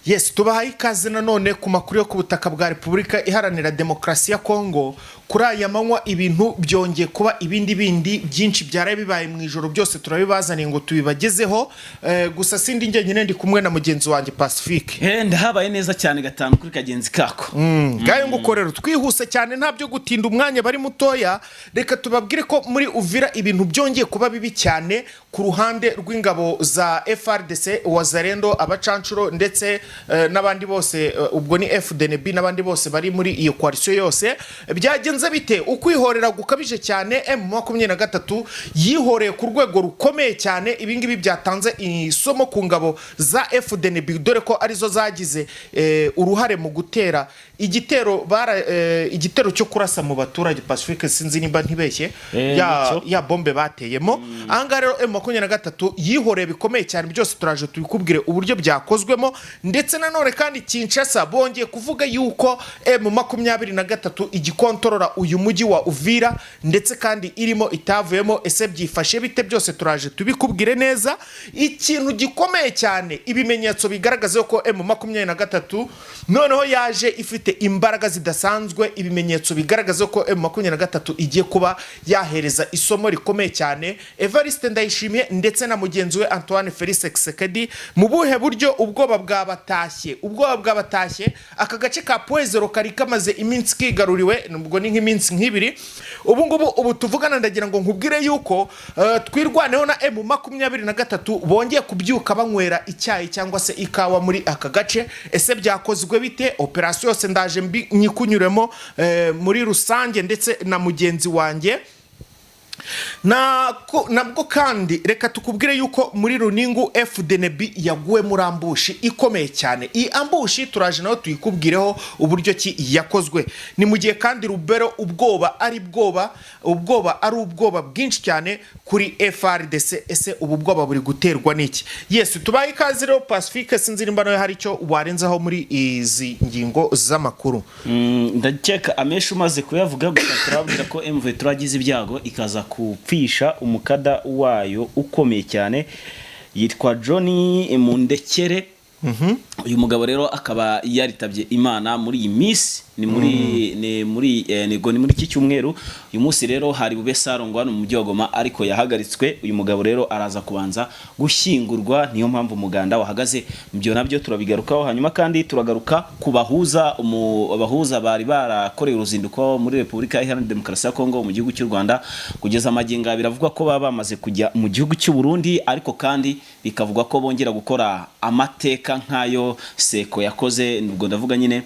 Yes, tubahaye ikaze nanone ku makuru yo ku butaka bwa Repubulika Iharanira Demokarasi ya Kongo. Kuri aya manywa ibintu byongeye kuba ibindi byinshi byaraye bibaye mu ijoro, byose turabibazaniye ngo tubibagezeho. Gusa sindi njyenyine ndi kumwe na mugenzi wanjye Pacifique. Ndahabaye neza cyane gatanu kuri kagenzi kako. Gaye ngukorero twihuse cyane ntabyo gutinda umwanya bari mutoya. Reka tubabwire ko muri Uvira ibintu byongeye kuba bibi cyane ku ruhande rw'ingabo za FRDC, Wazalendo, abacancuro ndetse n'abandi bose, ubwo ni FDNB n'abandi bose bari muri iyo coalition yose. Byagenze bite? Ukwihorera gukabije cyane, M23 yihoreye ku rwego rukomeye cyane. Ibingibi byatanze isomo ku ngabo za FDNB, dore ko arizo zagize uruhare mu gutera igitero cyo kurasa mu baturage. Pacifique sinzi nimba ntibeshye ya bombe bateyemo. Ahanga rero M23 yihoreye bikomeye cyane, byose turaje tubikubwire uburyo byakozwemo. Ndetse nanone kandi Kinshasa bongeye kuvuga yuko M23 igikontorora uyu mujyi wa Uvira, ndetse kandi irimo itavuyemo. Ese byifashe bite? Byose turaje tubikubwire neza. Ikintu gikomeye cyane, ibimenyetso bigaragaza ko M23 noneho yaje ifite imbaraga zidasanzwe. Ibimenyetso bigaragaza ko M23 igiye kuba yahereza isomo rikomeye cyane Evariste Ndayishimiye ndetse na mugenzi we Antoine Felix Tshisekedi. Mu buhe buryo? ubwoba bwabatashye. Aka gace ka Poezero kari kamaze iminsi kigaruriwe, nubwo ni nk'iminsi nk'ibiri. Ubu tuvugana ndagira ngo nkubwire yuko twirwaneho na M23 bongeye kubyuka banywera icyayi cyangwa se ikawa muri aka gace. Ese byakozwe bite? Operation yose ndaje nyikunyuremo muri rusange ndetse na mugenzi wanjye. Nabwo kandi reka tukubwire yuko muri Runingu FDNB yaguwe muri ambushi ikomeye cyane. Iyi ambushi turaje nayo tuyikubwireho uburyo ki yakozwe. Ni mu gihe kandi Rubero ubwoba ari ubwoba bwinshi cyane kuri FRDC. Ese ubu bwoba buri guterwa n'iki? Yes, tubaye ikaze rero Pacifique, sinzi nimba nawe hari icyo warenzaho muri izi ngingo z'amakuru. Ndakeka amesha umaze kuyavuga, gusa turabwira ko M23 agize ibyago ikaza kupfisha umukada wayo ukomeye cyane yitwa Johnny Mundekere. Uyu mugabo rero akaba yaritabye Imana muri iyi minsi, ni muri iki cyumweru. Uyu munsi rero hari bube Sarongo hano mu mujyi wa Goma, ariko yahagaritswe. Uyu mugabo rero araza kubanza gushyingurwa, niyo mpamvu umuganda wahagaze. Byo nabyo turabigarukaho. Hanyuma kandi turagaruka ku bahuza bari barakoreye uruzinduko muri Repubulika Iharanira Demokarasi ya Kongo mu gihugu cy'u Rwanda. Kugeza amagingo biravugwa ko baba bamaze kujya mu gihugu cy'u Burundi, ariko kandi bikavugwa ko bongera gukora amateka nkayo Seko yakoze. Nubwo ndavuga nyine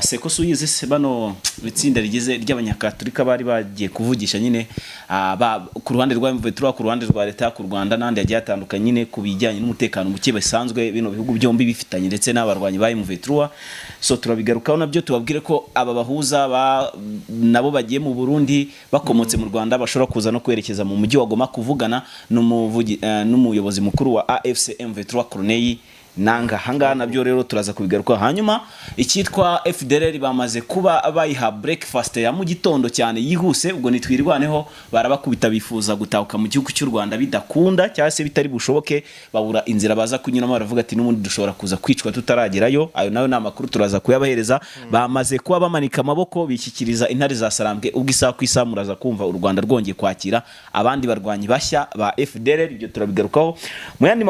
Seko suyize bano bitsinda rigize ry'abanyakaturika bari bagiye kuvugisha nyine ku ruhande rwa M23, ku ruhande rwa leta ku Rwanda n'andi yagiye atandukanye nyine ku bijyanye n'umutekano muke basanzwe bino bihugu byombi bifitanye, ndetse n'abarwanyi ba M23. So turabigarukaho nabyo tubabwire ko aba bahuza nabo bagiye mu Burundi bakomotse mu Rwanda bashobora kuza no kwerekeza mu mujyi wa Goma kuvugana n'umuyobozi mukuru wa AFC M23 Corneille Nanga. Hanga nabyo rero turaza kubigaruka. Hanyuma icyitwa FDLR bamaze kuba bayiha breakfast ya mu gitondo cyane yihuse. Ubwo nitwirwaneho barabakubita bifuza gutahuka mu gihugu cy'u Rwanda bidakunda cyangwa se bitari bushoboke, babura inzira baza kunyuramo. Baravuga ati n'ubundi dushobora kuza kwicwa tutaragerayo. Ayo nayo n'amakuru turaza kuyabahereza. Bamaze kuba bamanika amaboko bishyikiriza intare za Sarambwe. Ubwo isaha ku isaha muraza kumva u Rwanda rwongeye kwakira abandi barwanyi bashya ba FDLR. Ibyo turabigarukaho mu yandi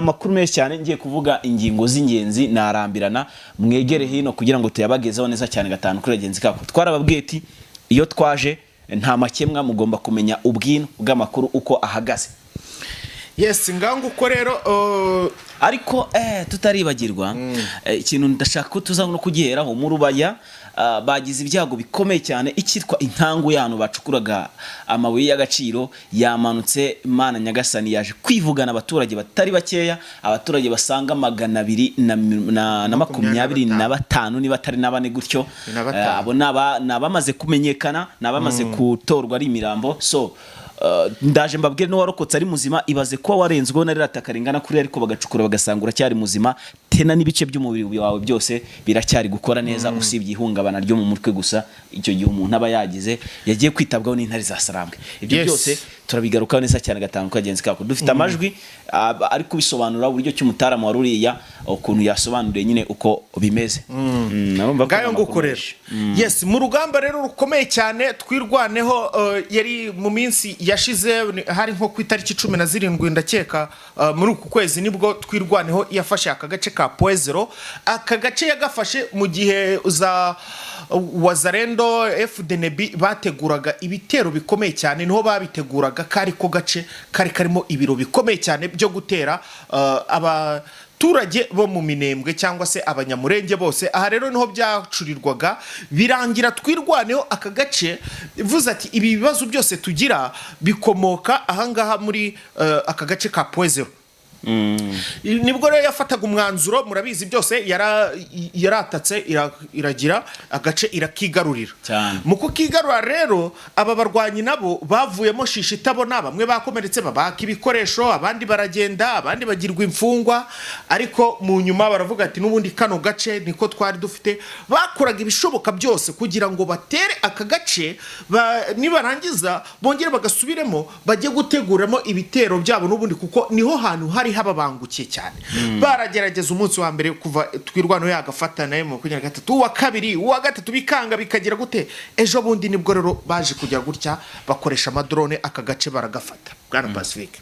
makuru menshi cyane. Ngiye kuvuga ingingo z'ingenzi narambirana, mwegere hino kugira ngo tuyabagezeho neza cyane gatanu kuri agenzi kako. Twarababwiye ati iyo twaje nta makemwa, mugomba kumenya ubwino bw'amakuru uko ahagaze. Yes, ngangu uko rero ariko tutaribagirwa ikintu ndashaka ko tuza no kugiheraho mu Rubaya. Bagize ibyago bikomeye cyane. Icyitwa intangu y'ahantu bacukuraga amabuye y'agaciro yamanutse. Mana Nyagasani yaje kwivugana abaturage batari bakeya, abaturage basanga 225 niba atari nabane gutyo. Abo nabamaze kumenyekana, nabamaze gutorwa ari imirambo. So ndaje mbabwire no warokotse ari muzima. Ibaze ko warenzweho na rirata karengana kuri, ariko bagacukura bagasangura cyari muzima. Tena n'ibice by'umubiri wawe byose biracyari gukora neza, usibye ihungabana ryo mu mutwe gusa. Icyo gihe umuntu aba yagiye kwitabwaho n'intare za Sarambwe. Ibyo byose turabigarukaho neza cyane gatanu kagenzi kako dufite amajwi ari kubisobanura uburyo cy'umutarama waruriya ukuntu yasobanuriye nyine uko bimeze narumva ngayo ngukorera yes mu rugamba rero rukomeye cyane twirwaneho yari mu minsi yashize hari nko ku itariki 17 ndakeka muri uku kwezi nibwo twirwaneho yafashe aka gace ka Poezero aka gace yagafashe mu gihe za Wazalendo FDNB bateguraga ibitero bikomeye cyane niho babiteguraga kari ko gace kari karimo ibiro bikomeye cyane byo gutera abaturage bo mu Minembwe cyangwa se abanyamurenge bose aha rero niho byacurirwaga birangira twirwaneho aka gace bivuze ati ibi bibazo byose tugira bikomoka ahangaha muri aka gace ka Poezero nibwo rero yafataga umwanzuro murabizi byose yaratatse iragira agace irakigarurira mu kukigarura rero aba barwanyi nabo bavuyemo shisha itabona bamwe bakomeretse babaka ibikoresho abandi baragenda abandi bagirwa imfungwa ariko mu nyuma baravuga ati nubundi kano gace niko twari dufite bakoraga ibishoboka byose kugira ngo batere aka gace nibarangiza bongere bagasubiremo bajye guteguramo ibitero byabo nubundi kuko niho hantu hari hababangukiye cyane baragerageza umunsi wa mbere kuva twirwano yagafatana mu 23 uwa kabiri uwa gatatu bikanga bikagira gute ejo bundi nibwo rero baje kujya gutya bakoresha amadrone aka gace baragafata Bwana Pacifique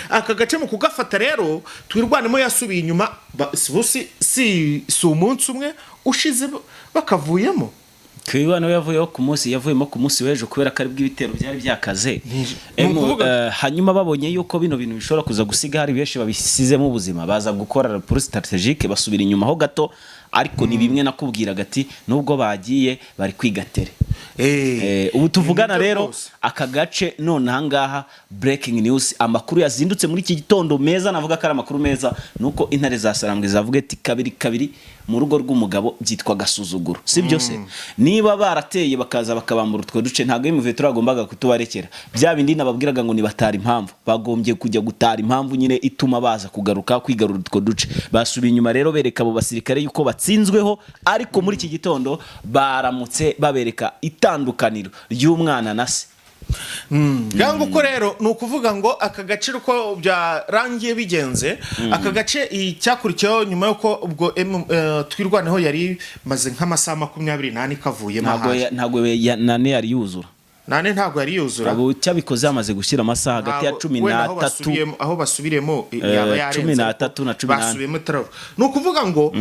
aka gace mu kugafata rero twirwanemo yasubiye inyuma si umunsi umwe ushize bakavuyemo Kwibano yavuyemo ku munsi w'ejo kubera ko ari bw'ibitero byari byakaze hanyuma babonye yuko bino bintu bishobora kuza gusiga hari benshi babisizemo ubuzima baza gukora rapport strategique basubira inyuma ho gato ariko ni bimwe nakubwiraga ati nubwo bagiye bari kwigatere ubu tuvugana rero aka gace none ahangaha breaking news amakuru yazindutse muri iki gitondo meza navuga ko ari amakuru meza nuko intare za Sarambwe zavuga ati kabiri mu rugo rw'umugabo byitwa gasuzuguro si byose niba barateye bakaza bakabambura utwo duce ntago y'umuvetro agombaga kutubarekera bya bindi nababwiraga ngo ni batari impamvu bagombye kujya gutara impamvu nyine ituma baza kugaruka kwigarura utwo duce basubiye inyuma rero bereka abo basirikare yuko batsinzweho ariko muri iki gitondo baramutse babereka itandukaniro ry'umwana na se gango ko rero nukuvuga ngo aka gace uko byarangiye bigenze aka gace icyakurikiyeho nyuma yuko ubwo twirwaneho yari maze nk'amasaha 28 kavuyemo ntago nane yari yuzura nane ntago yari yuzura abo cyabikoze amaze gushyira amasaha hagati ya 13 aho basubiremo yaba yarenze 13 na 18 basubiyemo travo nukuvuga ngo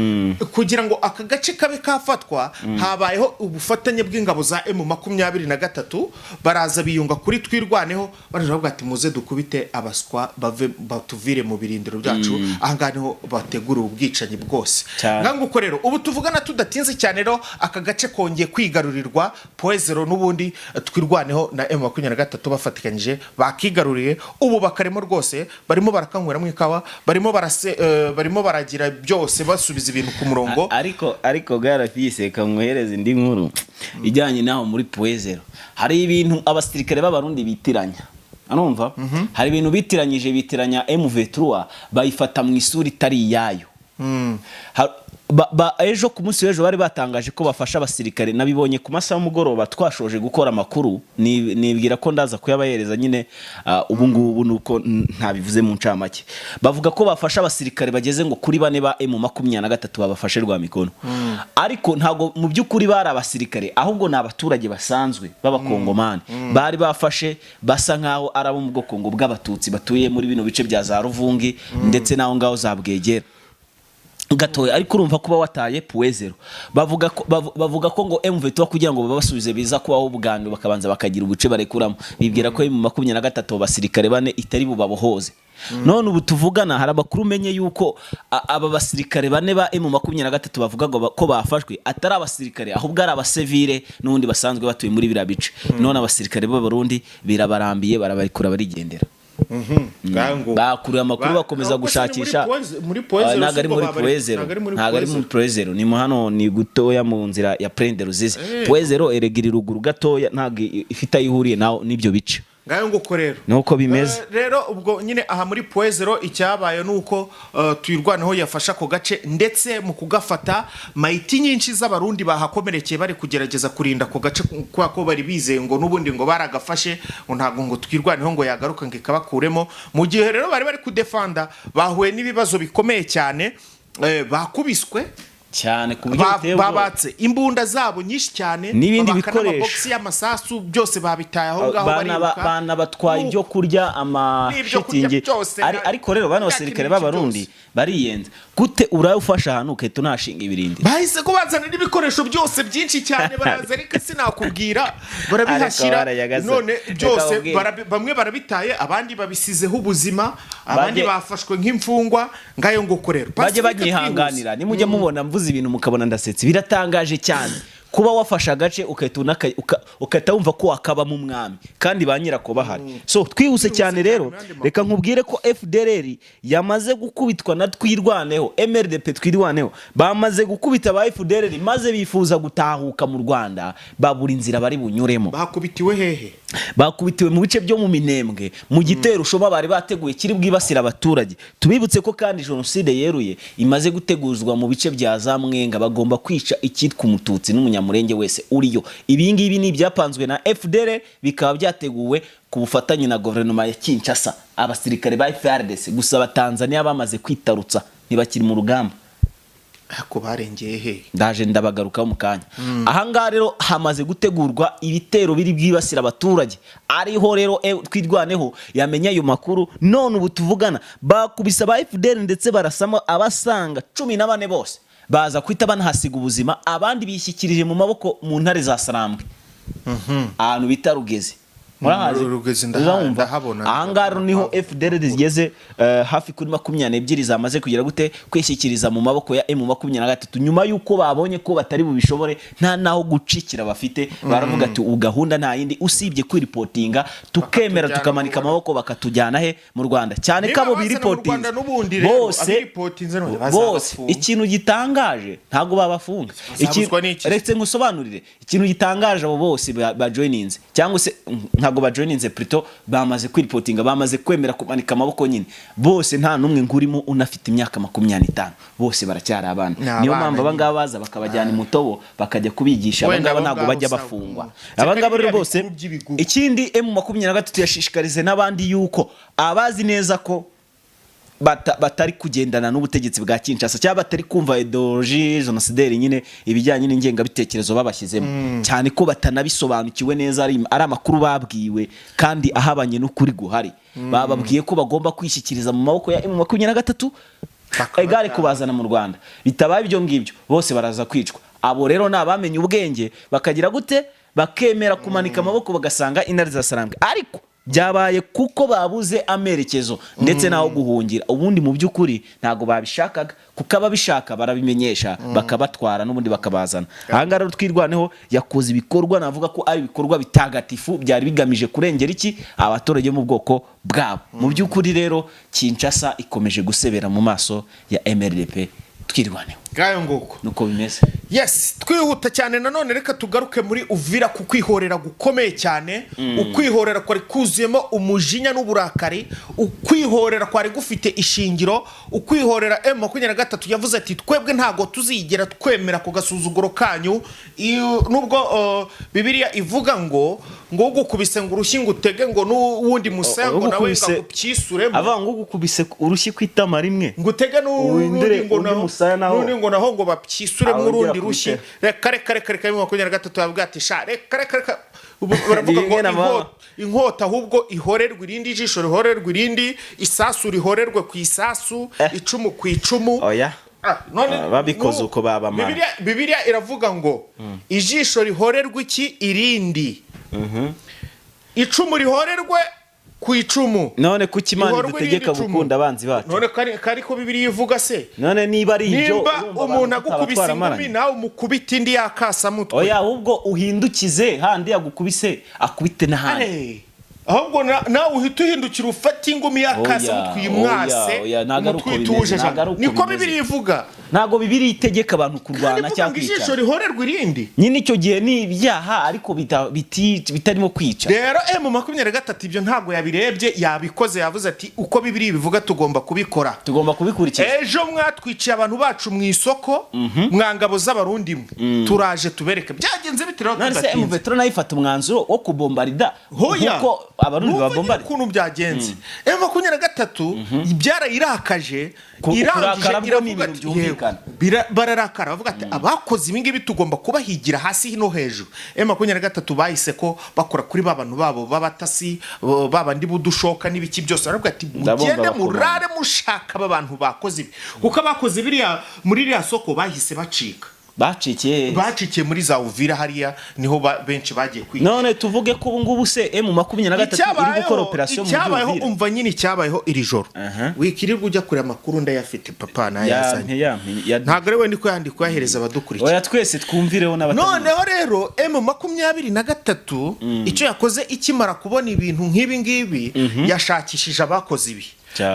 kugira ngo aka gace kabe kafatwa habayeho ubufatanye bw'ingabo za M23 baraza biyunga kuri twirwaneho baravuga ati muze dukubite abaswa bave batuvire mu birindiro byacu ahanganeho bategura ubwicanyi bwose ngango ko rero ubu tuvugana tudatinze cyane rero aka gace kongeye kwigarurirwa Poezero nubundi twirwaneho na M23 bafatikanyije bakigaruriye ubu bakaremo rwose barimo barakanywera mu ikawa barimo baragira byose basubiza ibintu ku murongo ariko garafise kamwohereza indi nkuru ijyanye naho muri Poezero hari ibintu abasirikare b'abarundi bitiranya anumva hari ibintu bitiranya M23 bayifata mu isuri tari yayo ejo ku munsi w'ejo bari batangaje ko bafasha abasirikare nabibonye ku masaha y'umugoroba twashoje gukora amakuru nibwira ko ndaza kuyabahereza nyine ubu ngubu nuko ntabivuze mu ncamake bavuga ko bafasha abasirikare bageze ngo kuri 4 ba M23 babafashe rwa mikono ariko ntago mu by'ukuri bari abasirikare ahubwo ni abaturage basanzwe b'abakongomani bari bafashe basa nkaho arabo mu bwoko ngo bw'abatutsi batuye muri bino bice bya za Ruvungi ndetse naho ngaho za Bwegera gatoya ariko urumva kuba wataye Poezero bavuga ko ngo M23 kugira ngo babasubize biza kubaho ubugando bakabanza bakagira ubuce barekuramo bibwira ko M23 basirikare bane itari bubabohoze none ubu tuvugana hari abakuru menye yuko aba basirikare bane ba M23 bavuga ko bafashwe atari abasirikare ahubwo ari abasivile n'undi basanzwe batuye muri birabice none abasirikare b'abarundi birabarambiye barabarikura barigendera bakuriye amakuru bakomeza gushakisha ntago ari muri Poezero ni hano ni gutoya mu nzira ya Prende Ruzizi Poezero eregiri ruguru gatoya ntago ifite ayihuriye naho nibyo bice ngayo nguko rero nuko bimeze rero ubwo nyine aha muri Poezero icyabaye nuko tuyirwanaho yafasha ako gace ndetse mu kugafata mayiti nyinshi z'abarundi bahakomerekeye bari kugerageza kurinda ako gace kwa ko bari bizeye ngo nubundi ngo baragafashe ngo ntago ngo twirwaneho ngo yagaruka ngo ikabakuremo mu gihe rero bari kudefanda bahuye n'ibibazo bikomeye cyane bakubiswe cyane ku buryo buteye babatse imbunda zabo nyinshi cyane n'ibindi bikoresho box y'amasasu byose babitaye aho ngaho bana batwaye ibyo kurya amashitingi ariko rero bana basirikare b'abarundi bariyenze gute uraye ufasha ahantu ukahita unashinga ibirindi bahise ko bazana n'ibikoresho byose byinshi cyane baraza ariko sinakubwira barabihashyira none byose bamwe barabitaye abandi babisizeho ubuzima abandi bafashwe nk'imfungwa ngayo nguko rero baje banyihanganira nimujye mubona mvuze ibintu mukabona ndasetse biratangaje cyane kuba wafasha agace ukahita wumva ko wakabamo umwami kandi ba nyirako bahari so twihuse cyane rero reka nkubwire ko FDLR yamaze gukubitwa na twirwaneho MRDP twirwaneho bamaze gukubita ba FDLR maze bifuza gutahuka mu Rwanda babura inzira bari bunyuremo bakubitiwe hehe bakubitiwe mu bice byo mu Minembwe mu gitero ushoma bari bateguye kiri bwibasira abaturage tubibutse ko kandi jenoside yeruye imaze guteguzwa mu bice bya za Mwenga bagomba kwica ikitwa umututsi n'umunyamurenge wese uriyo ibingibi ni byapanzwe na FDLR bikaba byateguwe ku bufatanye na guverinoma ya Kinshasa abasirikare ba FARDC gusa Tanzania bamaze kwitarutsa ntibakiri mu rugamba ako barengeye he ndaje ndabagaruka mu kanya ahangaha rero hamaze gutegurwa ibitero biri bwibasira abaturage ariho rero twirwaneho yamenya ayo makuru none ubu tuvugana bakubisa ba FDL ndetse barasamo abasanga 14 bose baza kwita banahasiga ubuzima abandi bishyikirije mu maboko mu ntare za Sarambwe ahantu bita Rugezi ahangaha niho FDL zigeze hafi kuri 22 zamaze kugira gute kwishyikiriza mu maboko ya M23 nyuma yuko babonye ko batari bubishobore nta naho gucikira bafite baravuga ati ugahunda nta yindi usibye kwiripotinga tukemera tukamanika amaboko bakatujyana he mu Rwanda cyane kabo biripotinga bose ikintu gitangaje ntago babafunga retse ngusobanurire ikintu gitangaje abo bose ba joininze cyangwa se ntago ba joininze plutôt bamaze kwiripotinga bamaze kwemera kumanika amaboko nyine bose nta numwe ngurimo unafite imyaka 25 bose baracyari abana niyo mpamvu abangaba baza bakabajyana imutobo bakajya kubigisha abangaba ntago bajya bafungwa abangaba rero bose ikindi M23 yashishikarize n'abandi yuko abazi neza ko batari kugendana n'ubutegetsi bwa Kinshasa cyangwa batari kumva ideologie genocidaire nyine ibijyanye n'ingenga bitekerezo babashyizemo cyane ko batanabisobanukiwe neza ari amakuru babwiwe kandi ahabanye n'ukuri guhari bababwiye ko bagomba kwishyikiriza mu maboko ya M23 egare kubazana mu Rwanda bitabaye ibyo ngibyo bose baraza kwicwa abo rero nabamenye ubwenge bakagira gute bakemera kumanika amaboko bagasanga intare za Sarambwe ariko byabaye kuko babuze amerekezo ndetse naho guhungira ubundi mu by'ukuri ntago babishakaga kuko ababishaka barabimenyesha bakabatwara n'ubundi bakabazana ahanga rero twirwaneho yakoze ibikorwa navuga ko ari ibikorwa bitagatifu byari bigamije kurengera iki abaturage mu bwoko bwabo mu by'ukuri rero Kinshasa ikomeje gusebera mu maso ya MRDP twirwaneho gayo nguko nuko bimeze yes twihuta cyane nanone reka tugaruke muri Uvira ku kwihorera gukomeye cyane ukwihorera kwari kuzuyemo umujinya n'uburakari ukwihorera kwari gufite ishingiro ukwihorera M23 yavuze ati twebwe ntago tuzigera twemera ku gasuzuguro kanyu nubwo Bibiliya ivuga ngo gukubise ngo urushyi ngutege ngo n'uwundi musengo nawe ngakupyisuremo ava ngo gukubise urushyi kwitama rimwe ngutege n'undi ngo naho ngo bapyisure mu rundi rushyi reka M23 bavuga ati sha reka baravuga ngo inkota ahubwo ihorerwa irindi jisho rihorerwa irindi isasu rihorerwe ku isasu icumu ku icumu oya babikoze uko babamara Bibiliya iravuga ngo ijisho rihorerwa iki irindi icumu rihorerwe ku icumu none kuki Imana dutegeka gukunda abanzi bacu none kari ko Bibiliya ivuga se none niba ari ibyo umuntu agukubise ingumi nawe umukubita indi yakasa mutwe oya ahubwo uhindukize handi yagukubise akubite n'ahandi ahubwo nawe uhita uhindukira ufata ingumi yakasa mutwe imwase niko Bibiliya ivuga ntago bibiri itegeka abantu kurwana cyangwa kwica ijisho rihorerwa irindi nyine icyo gihe ni ibyaha ariko bitarimo kwica rero M23 ibyo ntago yabirebye yabikoze yavuze ati uko bibiri bivuga tugomba kubikora tugomba kubikurikiza ejo mwatwiciye abantu bacu mu isoko mwangabo z'abarundi turaje tubereke byagenze bitiro nase M23 nayo ifata umwanzuro wo kubombarida nkuko abarundi babombarida ukuntu byagenze M23 byarayirakaje irangije iravuga bararakara bavuga ati abakoze ibi ngibi tugomba kubahigira hasi no hejuru M23 bahise ko bakora kuri babantu babo babatasi babandi budushoka n'ibiki byose baravuga ati mugende murare mushaka abantu bakoze ibi kuko abakoze biriya muri iriya soko bahise bacika bacikiye muri za Uvira hariya niho benshi bagiye kwiga none tuvuge ko ubu ngubu se M23 iri gukora operation mu cyabayeho umva nyine cyabayeho iri joro wikirirwa ujya kure amakuru ndayafite papa nayazanye ntago ari we ndiko yandika yahereza abadukurikiye oya twese twumvireho n'abatatu noneho rero M23 icyo yakoze ikimara kubona ibintu nk'ibi ngibi yashakishije abakoze ibi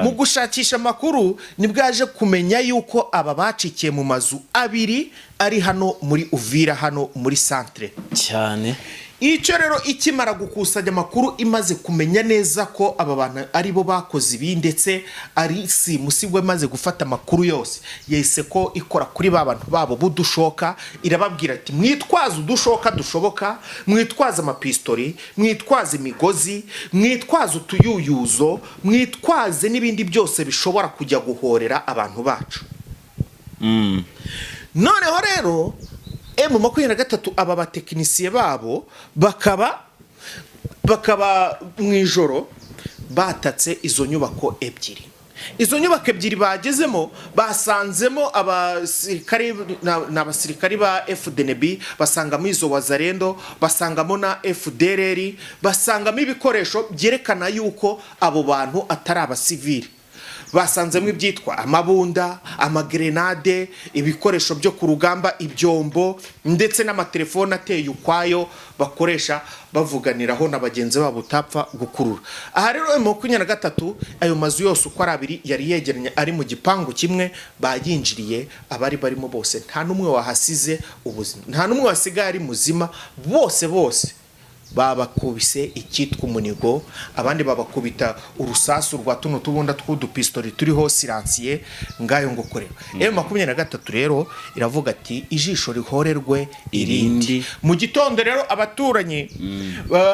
mu gushakisha amakuru nibwaje kumenya yuko aba bacikiye mu mazu abiri ari hano muri Uvira hano muri centre cyane icyo rero ikimara gukusanya amakuru imaze kumenya neza ko aba bantu ari bo bakoze ibi ndetse ari simusigwe maze gufata amakuru yose yese ko ikora kuri babantu babo budushoka irababwira ati mwitwaze udushoka dushoboka mwitwaze amapistori mwitwaze imigozi mwitwaze utuyuyuzo mwitwaze n'ibindi byose bishobora kujya guhorera abantu bacu noneho rero M23 aba batekinisiye babo bakaba mu ijoro batatse izo nyubako ebyiri bagezemo basanzemo abasirikari ba FDNB basangamo izo wazarendo basangamo na FDLR basangamo ibikoresho byerekana yuko abo bantu atari abasivili basanzemo ibyitwa amabunda amagrenade ibikoresho byo ku rugamba ibyombo ndetse n'amatelefone ateye ukwayo bakoresha bavuganiraho na bagenzi babo utapfa gukurura aha rero M23 ayo mazu yose uko ari abiri yari yegeranye ari mu gipangu kimwe bayinjiriye abari barimo bose nta numwe wahasize ubuzima nta numwe wasigaye ari muzima bose babakubise icyitwa umunigo abandi babakubita urusasu rwa tuno tubunda tw'udupistori turiho siransiye ngayo ngo korera M23 rero iravuga ati ijisho rihorerwe irindi mu gitondo rero abaturanyi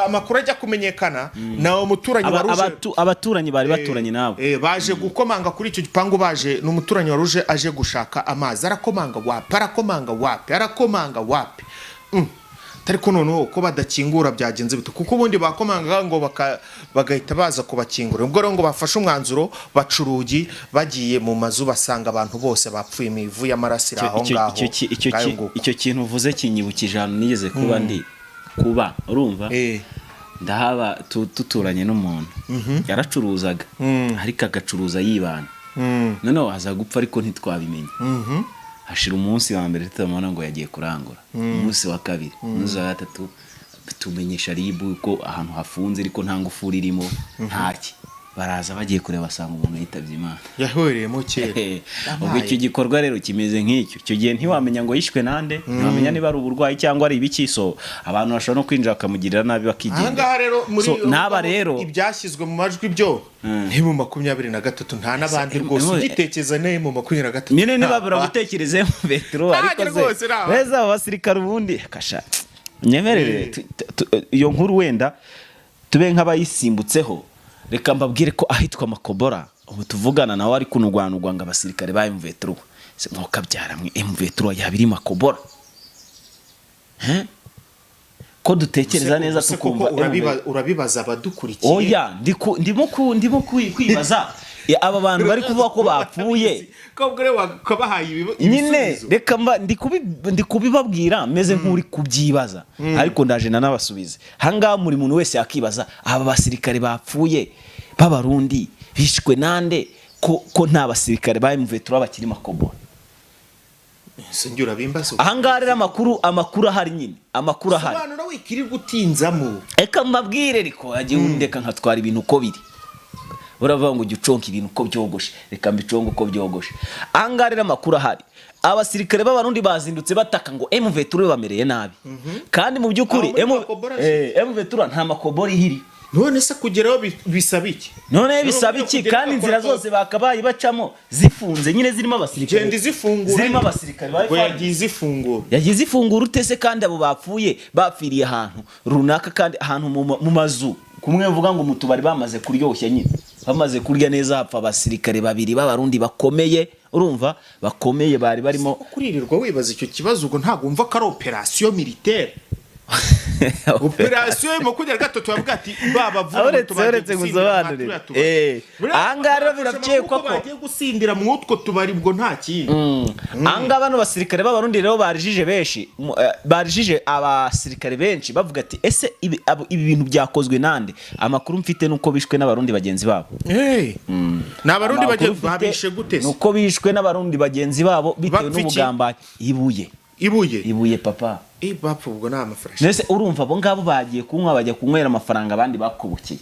amakuru ajya kumenyekana nawo muturanyi waruje abaturanyi bari baturanye nabo baje gukomanga kuri icyo gipangu baje n'umuturanyi waruje aje gushaka amazi arakomanga wapi tariko noneho ko badakingura byagenze bito kuko ubundi bakomanga ngo bagahita baza kubakingura ubwo rero ngo bafashe umwanzuro bacurugi bagiye mu mazu basanga abantu bose bapfuye imivu y'amarasira aho ngaho icyo kintu uvuze kinyibukije ahantu nigeze kuba urumva ndahaba tuturanye n'umuntu yaracuruzaga ariko agacuruza yibana noneho aza gupfa ariko ntitwabimenye hashira umunsi wa mbere tutamubona ngo yagiye kurangura umunsi wa kabiri umunsi wa gatatu tumenyesha ribu ko ahantu hafunze ariko nta ngufuri irimo ntaki baraza bagiye kureba basanga umuntu yitavye Imana yahoreyemo kera ubwo icyo gikorwa rero kimeze nk'icyo icyo gihe ntiwamenya ngo yishwe nande ntiwamenya niba ari uburwayi cyangwa ari ibikiso abantu bashobora no kwinjira bakamugirira nabi bakigenda aha rero muri naba rero ibyashyizwe mu majwi byo ni mu 23 nta nabandi rwose ugitekeza ne mu 23 nyine niba baragutekereze Petro ariko beza abasirikare ubundi kasha nyemerere iyo nkuru wenda tube nk'abayisimbutseho reka mbabwire ko ahitwa Makobora ubu tuvugana nawe ari kunugwanugwa ngo abasirikare ba M23 se nkoka byaramwe M23 yabiri Makobora ko dutekereza neza tukumva urabibaza abadukurikiye oya ndimo kwibaza aba bantu bari kuvuga ko bapfuye kobgere wakabahaye ibisubizo nyine reka ndikubibabwira meze nk'uri kubyibaza ariko ndaje nanabasubize hanga muri muntu wese yakibaza aba basirikare bapfuye b'abarundi bishwe nande ko nta basirikare ba M23 bakiri Makobora sinjura bimbaso ahanga rero amakuru ahari nyine amakuru ahari sobanura wikiri gutinzamo eka mbabwire riko agiye undeka nkatwara ibintu uko biri uravuga ngo ujye uconka ibintu uko byogoshe, reka mbiconga uko byogoshe. Ahangaha rero amakuru ahari, abasirikare b'abarundi bazindutse bataka ngo M23 bamereye nabi, kandi mu by'ukuri M23 nta makobora ihiri. None se kugeraho bisaba iki? None bisaba iki? Kandi inzira zose bakabaye bacamo zifunze nyine zirimo abasirikare. Genda zifungura. Zirimo abasirikare bari yagize ifunguro. Yagize ifunguro utese kandi abo bapfuye bapfiriye ahantu runaka kandi ahantu mu mazu. Kumwe uvuga ngo mutubari bamaze kuryoshya nyine. Bamaze kurya neza hapfa abasirikare babiri b'abarundi bakomeye, urumva bakomeye bari barimo kuririrwa wibaza icyo kibazo ubwo ntago umva ko ari operation militaire. Operation yo kugera gatatu bavuga ati babavuga tubaretse gusobanurira anga rero biracyekwa ko bagiye gusindira mu utwo tubari bwo nta kintu. Anga bano basirikare b'abarundi rero barijije benshi, barijije abasirikare benshi bavuga ati ese ibi bintu byakozwe nande? Amakuru mfite nuko bishwe n'abarundi bagenzi babo. N'abarundi bagenzi babishe gute? Nuko bishwe n'abarundi bagenzi babo bitewe n'ubugamba ibuye papa. Bapfa ubwo nta mafaranga. Nese urumva abo ngabo bagiye kunywa, bajya kunywera amafaranga abandi bakubukiye.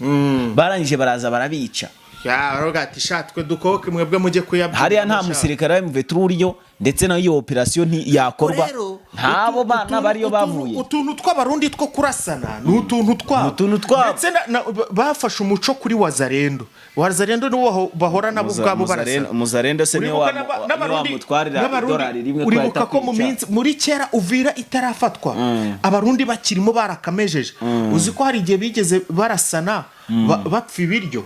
Barangije baraza barabica. Ya rogati shatwe dukoke mwebwe mujye kuyabya. Hariya nta musirikare wa M23 uriyo, ndetse na iyo operation yakorwa. Ntabo bana bariyo bavuye. Utuntu tw'abarundi two kurasana, n'utuntu twabo. Ndetse bafashe umuco kuri Wazarendo. Wazarendo niwo bahora nabo ubwabo barasana. Muzarendo se niwo mutwarira dolari rimwe kwa uribuka ko mu minsi muri kera Uvira itarafatwa abarundi bakirimo barakamejeje. Uzi ko hari igihe bigeze barasana bapfa ibiryo.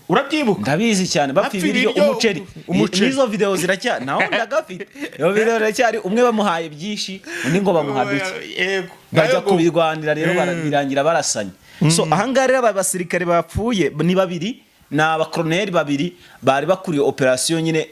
Urabyibuka? Ndabizi cyane bapfa ibiryo umuceri. Nizo video ziracya naho ndagafite. Yo video ziracyari umwe bamuhaye byinshi undi ngo bamuha bike. Yego. Bajya kubirwanira rero barabirangira barasanya. So ahangaha rero aba basirikare bapfuye ni babiri, na abakoloneli babiri bari bakuriye operation nyine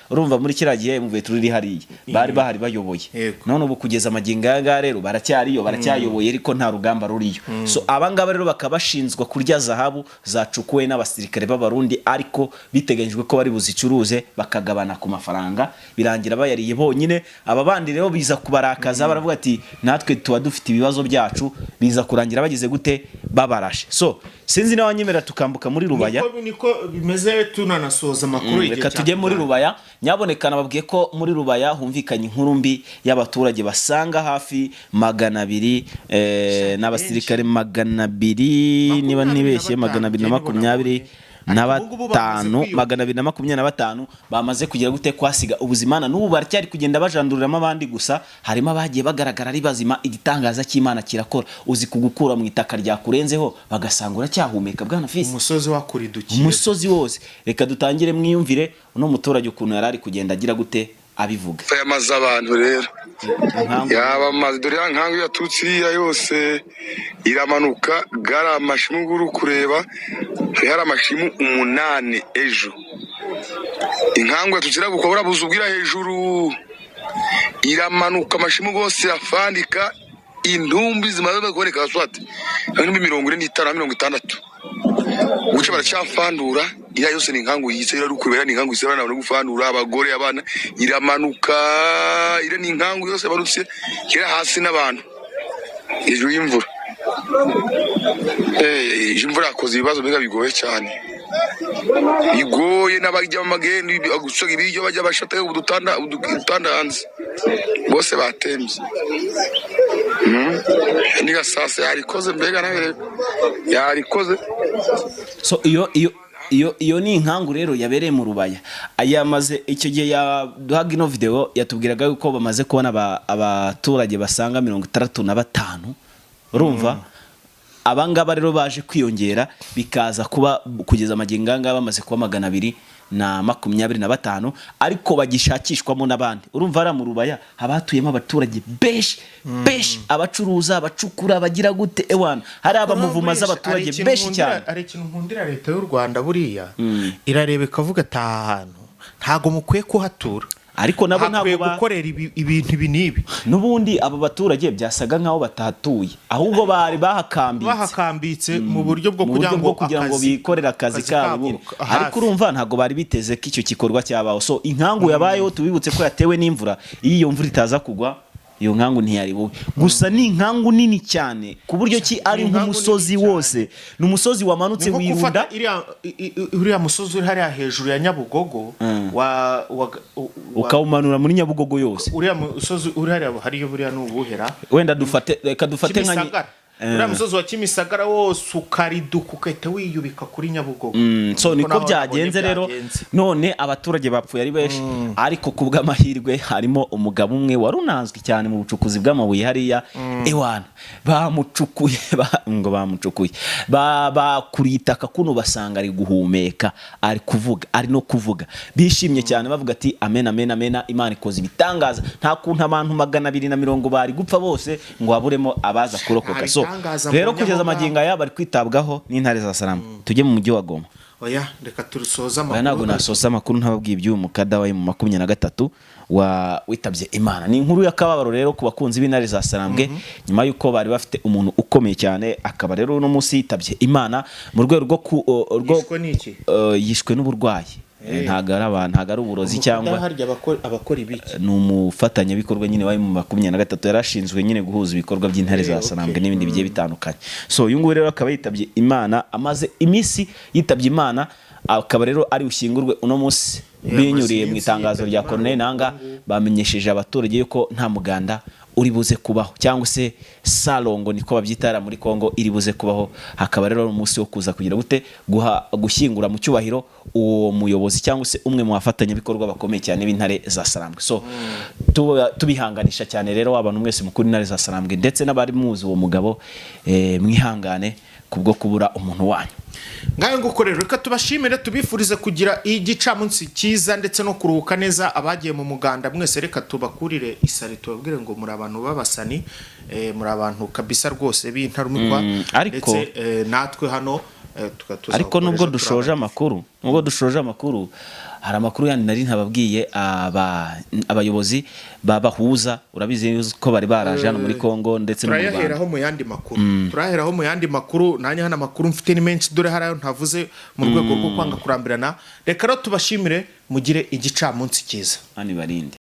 urumva muri kiragiye M23 iri hariye bari bahari bayoboye. None ubu kugeza amagingo yanga rero baracyayoboye ariko nta rugamba ruriyo. So abangaba rero bakabashinzwa kurya zahabu zacukuwe n'abasirikare b'abarundi, ariko biteganyijwe ko bari buzicuruze bakagabana ku mafaranga, birangira bayariye bonyine. Aba bandi rero biza kubarakaza baravuga ati natwe tuba dufite ibibazo byacu, biza kurangira bagize gute babarashe. So sinzi nawe nyemera tukambuka muri Rubaya. Niko bimeze tunanasoza makuru igihe. Reka tujye muri Rubaya. Nyabonekana babwiye ko muri Rubaya humvikanye inkuru mbi y'abaturage basanga hafi 200 n'abasirikare 200 niba nibeshye 225 225 bamaze kugira gute kwasiga ubuzimana. N'ubu baracyari kugenda bajanduriramo abandi, gusa harimo abagiye bagaragara ari bazima. Igitangaza cy'Imana kirakora. Uzi kugukura mu itaka rya kurenzeho bagasangura cyahumeka bwana Fisi. Umusozi wakuridukiye. Umusozi wose. Reka dutangire mwiyumvire uno muturage ukuntu yarari kugenda agira gute abivuga. Yamaze abantu rero. Yaba mazi dore nkangu yatutsiriya yose iramanuka gara amashimu guru kureba. Hari amashimu 8 ejo. Inkangu yatutsira gukobora buzubwira hejuru. Iramanuka amashimu gose afandika intumbi zimaze kuboneka swate. Ntumbi 45 guca baracyafandura. Ira yose ni inkangu yise irarukurera, ni inkangu isebana no gufandura abagore abana. Iramanuka ira ni inkangu yose barutse kira hasi n'abantu hejuru y'imvura. Imvura yakoze ibibazo biga bigoye cyane, bigoye n'abajya mu mageni gusoga ibiryo bajya bashata udutanda hanze bose batembye. Ni gasase yarikoze mbega nawe yarikoze. So iyo ni inkangu rero yabereye mu Rubaya. Ayamaze icyo gihe yaduhaga ino video yatubwiraga yuko bamaze kubona abaturage basanga 65. Urumva abangaba rero baje kwiyongera bikaza kuba kugeza amagingo ngaba bamaze kuba 225, ariko bagishakishwamo n'abandi. Urumva ara mu Rubaya habatuyemo abaturage beshi abacuruza abacukura bagira gute ewana, hari abamuvuma z'abaturage beshi cyane. Ari ikintu nkundira leta y'u Rwanda buriya irarebe kavuga tahantu ntago mukwiye kuhatura, ariko nabo ntabwo gukorera ibintu binibi. Nubundi abo baturage byasaga nkaho batahatuye, ahubwo bari bahakambitse mu buryo bwo kugira ngo bikorera akazi kabo. Ariko urumva ntago bari biteze ko icyo gikorwa cyabaho. So inkangu yabayeho tubibutse ko yatewe n'imvura. Iyo mvura itaza kugwa iyo nkangu ntiyari wowe gusa ni inkangu nini cyane ku buryo ki ari nk'umusozi wose ni umusozi wamanutse wirunda uriya musozi uri hariya hejuru ya Nyabugogo ukawumanura muri Nyabugogo yose uriya musozi uri hariya hariyo buriya n'ubuhera wenda reka dufate uriya musozi wa Kimisagara wose ukariduka ukahita wiyubika kuri Nyabugogo so niko byagenze rero none abaturage bapfuye ari benshi ariko ku bw'amahirwe harimo umugabo umwe wari unazwi cyane mu bucukuzi bw'amabuye hariya ewana bamucukuye bakuritaka kuno basanga ari guhumeka ari no kuvuga bishimye cyane bavuga ati amen amen amen Imana ikoze ibitangaza nta kuntu abantu 220 bari gupfa bose ngo haburemo abaza kurokoka so rero kugeza amaginga yabo ari kwitabwaho n'intare za Salamu tujye mu mujyi wa Goma oya reka turusoza amakuru ntabwo nasoza amakuru ntababwiye iby'uyu mukada wa mu 23 witabye Imana ni inkuru y'akababaro rero ku bakunzi b'intare za Salambwe nyuma yuko bari bafite umuntu ukomeye cyane akaba rero no munsi yitabye Imana mu rwego rwo yishwe n'uburwayi ntago ari uburozi cyangwa abakora ibiki ni umufatanyabikorwa nyine wa mu 23 yarashinzwe nyine guhuza ibikorwa by'intare za Salambwe n'ibindi bigiye bitandukanye so uyu nguyu rero akaba yitabye Imana amaze imisi yitabye Imana akaba rero ari ushyingurwe uno munsi binyuriye mu itangazo rya Colonel Nanga bamenyesheje abaturage yuko nta muganda uri buze kubaho cyangwa se salongo niko babyitara muri Kongo iri buze kubaho hakaba rero umunsi wo kuza kugira gute gushyingura mu cyubahiro uwo muyobozi cyangwa se umwe mu bafatanya bikorwa bakomeye cyane b'intare za Salambwe so tubihanganisha cyane rero abantu mwese mukuri intare za Salambwe ndetse n'abari muzi uwo mugabo mwihangane kubwo kubura umuntu wanyu ngayo ngukorera reka tubashimire tubifurize kugira igicamunsi cyiza ndetse no kuruhuka neza abagiye mu muganda mwese reka tubakurire isari tubabwire ngo muri abantu babasani muri abantu kabisa rwose b'intarumikwa ndetse natwe hano ariko nubwo dushoje amakuru hari amakuru yandi nari ntababwiye abayobozi babahuza urabizi ko bari baraje hano muri Kongo ndetse no mu Rwanda turaheraho mu yandi makuru nanye hana makuru mfite ni menshi dore harayo ntavuze mu rwego rwo kwanga kurambirana reka rero tubashimire mugire igicamunsi cyiza ani barinde